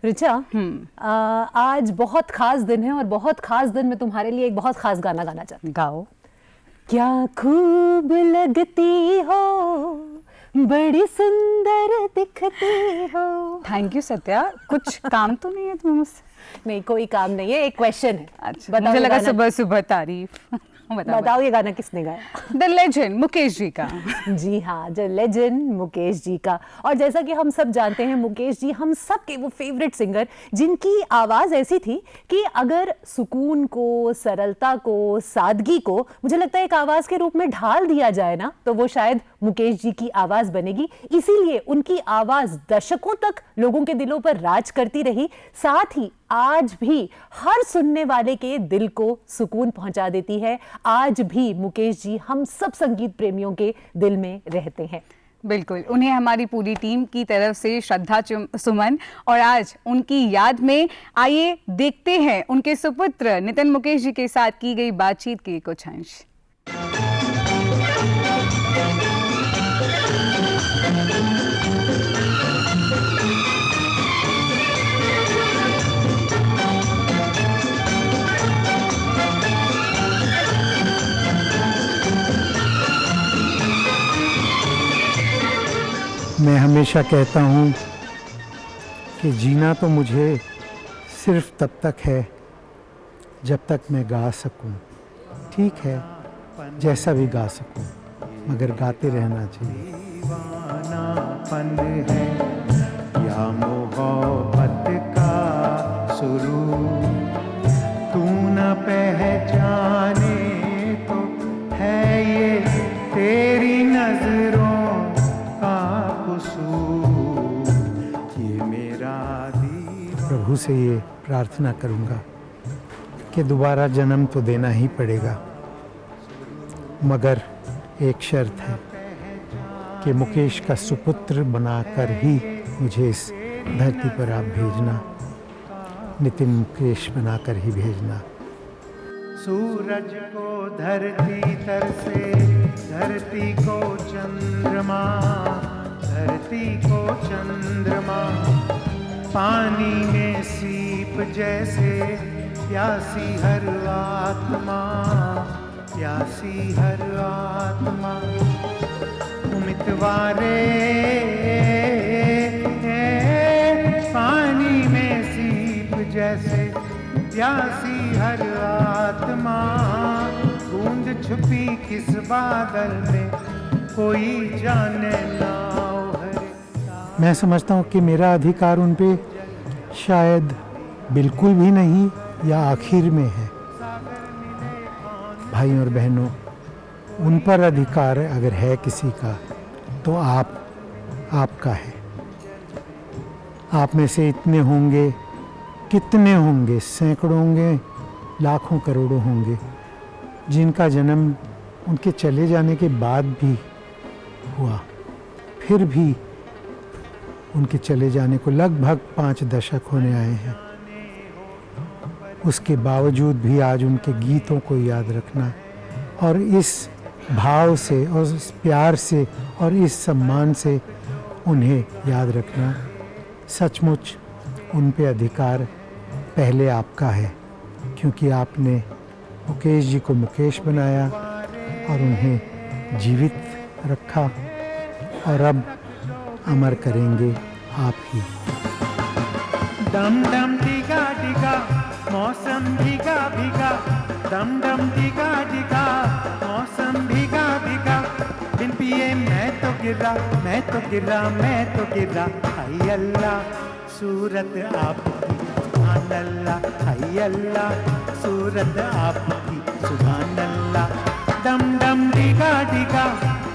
ऋचा, आज बहुत खास दिन है और बहुत खास दिन में तुम्हारे लिए एक बहुत खास गाना गाना चाहती हूँ। गाओ। क्या खूब लगती हो, बड़ी सुंदर दिखती हो। Thank you Satya. कुछ काम तो नहीं है तुम्हें मुझसे? नहीं, कोई काम नहीं है, एक क्वेश्चन है। अच्छा, मुझे लगा सुबह सुबह तारीफ। बताओ ये गाना किसने गाया? द लेजेंड मुकेश जी का। जी हाँ, द लेजेंड मुकेश जी का। और जैसा कि हम सब जानते हैं, मुकेश जी हम सब के वो फेवरेट सिंगर, जिनकी आवाज़ ऐसी थी कि अगर सुकून को, सरलता को, सादगी को मुझे लगता है एक आवाज़ के रूप में ढाल दिया जाए ना, तो वो शायद मुकेश जी की आवाज़ बनेगी। इसीलिए उनकी आवाज़ दशकों तक लोगों के दिलों पर राज करती रही, साथ ही आज भी हर सुनने वाले के दिल को सुकून पहुंचा देती है। आज भी मुकेश जी हम सब संगीत प्रेमियों के दिल में रहते हैं। बिल्कुल, उन्हें हमारी पूरी टीम की तरफ से श्रद्धा सुमन। और आज उनकी याद में आइए देखते हैं उनके सुपुत्र नितिन मुकेश जी के साथ की गई बातचीत के कुछ अंश। मैं हमेशा कहता हूँ कि जीना तो मुझे सिर्फ तब तक है जब तक मैं गा सकूँ। ठीक है, जैसा भी गा सकूँ, मगर गाते रहना चाहिए। दीवानापन है या मोहब्बत का सुरूर, तू न पहचाने तो है ये तेरी नजरों का कसूर, ये मेरा दीवाना। प्रभु से ये प्रार्थना करूँगा कि दोबारा जन्म तो देना ही पड़ेगा, मगर एक शर्त है कि मुकेश का सुपुत्र बनाकर ही मुझे इस धरती पर आप भेजना, नितिन मुकेश बनाकर ही भेजना। सूरज को धरती तरसे, धरती को चंद्रमा, धरती को चंद्रमा, पानी में सीप जैसे प्यासी हर आत्मा, प्यासी हर आत्मा। उम्मीदवारे पानी में सीप जैसे प्यासी हर आत्मा, बूंद छुपी किस बादल में कोई जाने ना हरे। मैं समझता हूँ कि मेरा अधिकार उन पे शायद बिल्कुल भी नहीं या आखिर में है। भाई और बहनों, उन पर अधिकार अगर है किसी का तो आपका है। आप में से इतने होंगे, कितने होंगे, सैकड़ों होंगे, लाखों करोड़ों होंगे, जिनका जन्म उनके चले जाने के बाद भी हुआ। फिर भी उनके चले जाने को लगभग 5 दशक होने आए हैं। उसके बावजूद भी आज उनके गीतों को याद रखना और इस भाव से और इस प्यार से और इस सम्मान से उन्हें याद रखना, सचमुच उन पे अधिकार पहले आपका है, क्योंकि आपने मुकेश जी को मुकेश बनाया और उन्हें जीवित रखा, और अब अमर करेंगे आप ही। डम डम डिगा डिगा मौसम भीगा भीगा, डम डम डिगा डिगा मौसम भीगा भीगा, बिन पिए मैं तो गिरा, मैं तो गिरा, मैं तो गिरा। हाय अल्लाह सूरत आपकी सुभान अल्लाह, हाय अल्लाह सूरत आपकी सुभान अल्लाह। डम डम डिगा डिगा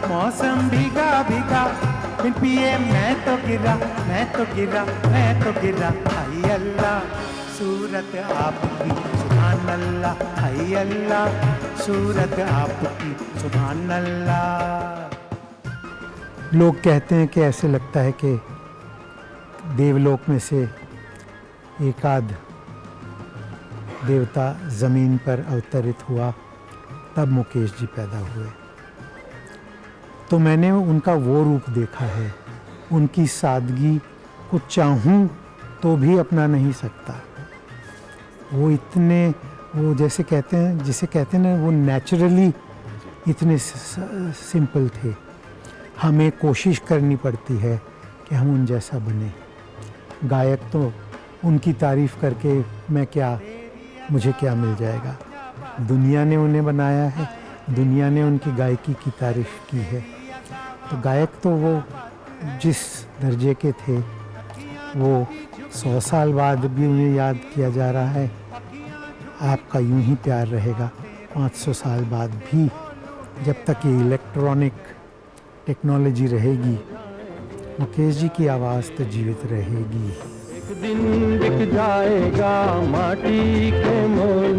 मौसम भीगा भीगा, बिन पिए मैं तो गिरा, मैं तो गिरा, मैं तो गिरा। हाय अल्लाह सूरत आपकी सुभान अल्लाह, हाय अल्लाह सूरत आपकी सुभान अल्लाह। लोग कहते हैं कि ऐसे लगता है कि देवलोक में से एक आध देवता ज़मीन पर अवतरित हुआ, तब मुकेश जी पैदा हुए। तो मैंने उनका वो रूप देखा है, उनकी सादगी को चाहूँ तो भी अपना नहीं सकता। वो इतने, वो जैसे कहते हैं, जिसे कहते हैं ना, वो नेचुरली इतने सिंपल थे। हमें कोशिश करनी पड़ती है कि हम उन जैसा बने। गायक तो उनकी तारीफ़ करके मुझे क्या मिल जाएगा। दुनिया ने उन्हें बनाया है, दुनिया ने उनकी गायकी की तारीफ़ की है। तो गायक तो वो जिस दर्जे के थे, वो 100 साल बाद भी उन्हें याद किया जा रहा है। आपका यूं ही प्यार रहेगा 500 साल बाद भी, जब तक ये इलेक्ट्रॉनिक टेक्नोलॉजी रहेगी, मुकेश जी की आवाज़ तो जीवित रहेगी। एक दिन बिक जाएगा माटी के मोल,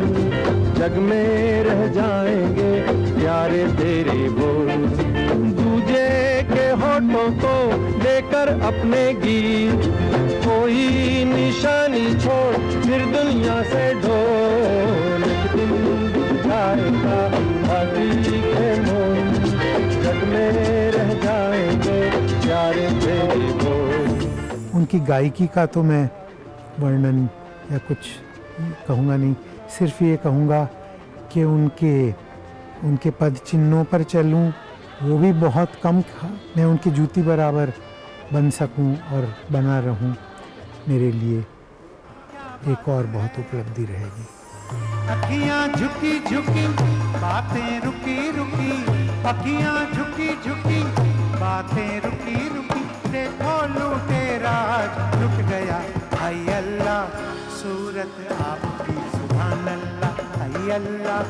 जग में रह जाएंगे प्यारे तेरे बोल। दूजे के होठों को लेकर अपने गीत, कोई निशानी छोड़ फिर दुनिया से ढोल। एक दिन बिक जाएगा माटी के मोल, जग में रह जाएंगे प्यारे तेरे बोल। उनकी गायकी का तो मैं वर्णन या कुछ कहूँगा नहीं, सिर्फ ये कहूँगा कि उनके पद चिन्हों पर चलूँ, वो भी बहुत कम। मैं उनकी जूती बराबर बन सकूँ और बना रहूँ, मेरे लिए एक और बहुत उपलब्धि रहेगी। अखियाँ झुकी झुकी, बातें रुकी रुकी, अखियाँ झुकी झुकी, बातें रुकी रुकी, देखो लूटे राज लुट गया। हाय अल्लाह सूरत आपकी सुभान अल्लाह, हाय अल्लाह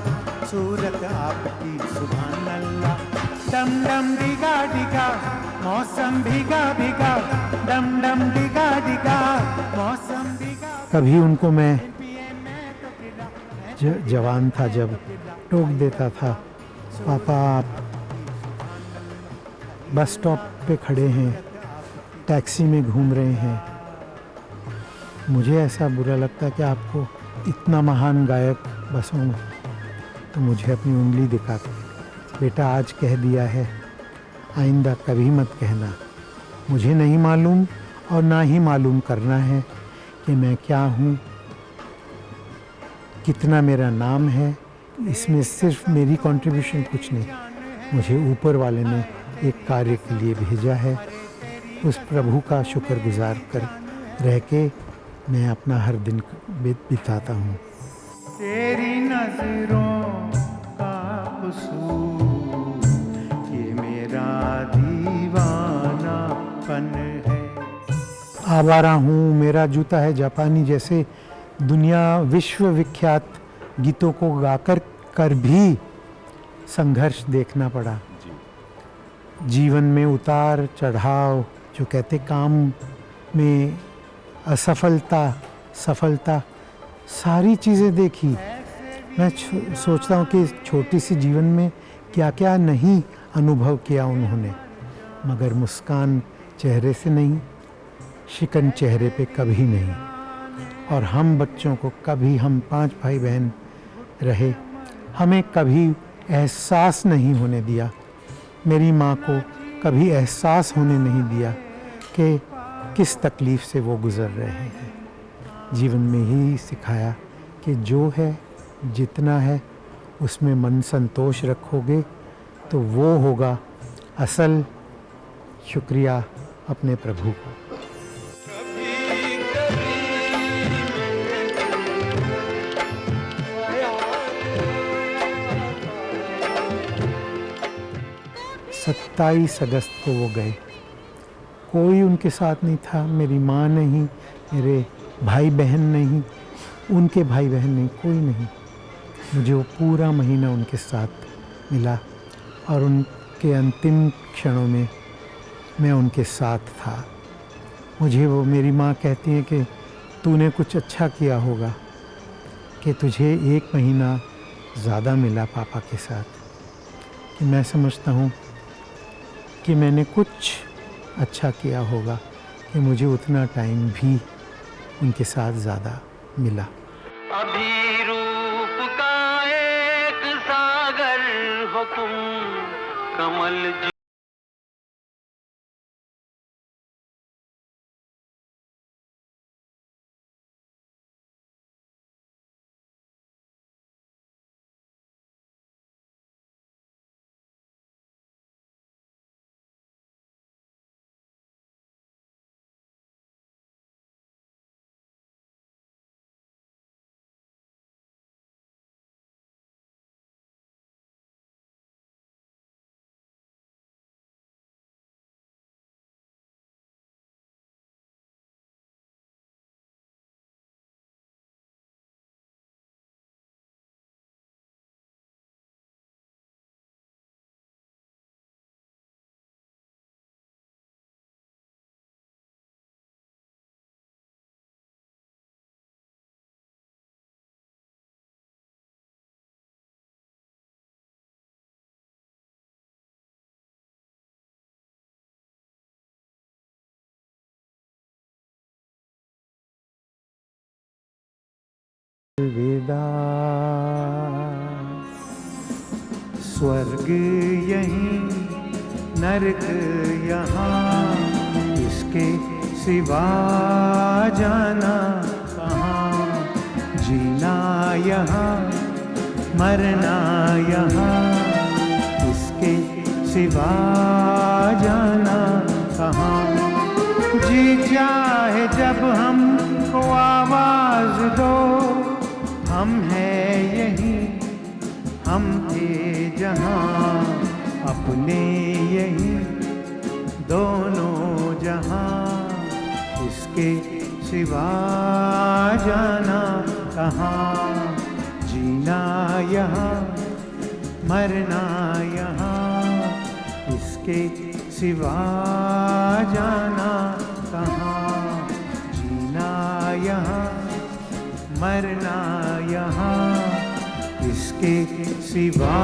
सूरत आपकी सुभान अल्लाह। डम डम डिगा डिगा मौसम भीगा भीगा, डम डम डिगा डिगा मौसम भीगा। कभी उनको मैं जवान था जब टोक देता था, पापा आप बस स्टॉप पे खड़े हैं, टैक्सी में घूम रहे हैं। मुझे ऐसा बुरा लगता कि आपको इतना महान गायक बसों में, तो मुझे अपनी उंगली दिखाते, बेटा आज कह दिया है, आइंदा कभी मत कहना। मुझे नहीं मालूम और ना ही मालूम करना है कि मैं क्या हूँ, कितना मेरा नाम है। इसमें सिर्फ मेरी कंट्रीब्यूशन कुछ नहीं, मुझे ऊपर वाले ने एक कार्य के लिए भेजा है। उस प्रभु का शुक्रगुजार कर रह के मैं अपना हर दिन बिताता हूँ। तेरी नजरों का कसूर, ये मेरा दीवानापन है। आवारा हूँ, मेरा जूता है जापानी जैसे दुनिया विश्व विख्यात गीतों को गाकर कर भी संघर्ष देखना पड़ा। जीवन में उतार चढ़ाव, जो कहते काम में असफलता, सफलता, सारी चीज़ें देखी। मैं सोचता हूँ कि छोटी सी जीवन में क्या क्या नहीं अनुभव किया उन्होंने, मगर मुस्कान चेहरे से नहीं, शिकन चेहरे पे कभी नहीं। और हम बच्चों को कभी, हम 5 भाई बहन रहे, हमें कभी एहसास नहीं होने दिया, मेरी माँ को कभी एहसास होने नहीं दिया कि किस तकलीफ़ से वो गुज़र रहे हैं। जीवन में ही सिखाया कि जो है, जितना है, उसमें मन संतोष रखोगे तो वो होगा असल शुक्रिया अपने प्रभु को। सत्ताईस अगस्त को वो गए, कोई उनके साथ नहीं था, मेरी माँ नहीं, मेरे भाई बहन नहीं, उनके भाई बहन नहीं, कोई नहीं। मुझे वो पूरा महीना उनके साथ मिला और उनके अंतिम क्षणों में मैं उनके साथ था। मुझे वो, मेरी माँ कहती है कि तूने कुछ अच्छा किया होगा कि तुझे 1 महीना ज़्यादा मिला पापा के साथ। कि मैं समझता हूँ कि मैंने कुछ अच्छा किया होगा कि मुझे उतना टाइम भी उनके साथ ज़्यादा मिला। अभी रूप का एक सागर हो तुम, कमल अलविदा। स्वर्ग यहीं नरक यहाँ, इसके सिवा जाना कहाँ। जीना यहाँ मरना यहाँ, इसके सिवा जाना कहाँ। जी चाहे जब हमको आवाज दो, हम हैं यहीं, हम थे जहाँ अपने यहीं दोनों जहाँ, इसके सिवा जाना कहाँ। जीना यहाँ मरना यहाँ, इसके सिवा जाना कहाँ। जीना यहाँ मरना यहाँ, इसके सिवा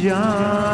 जाना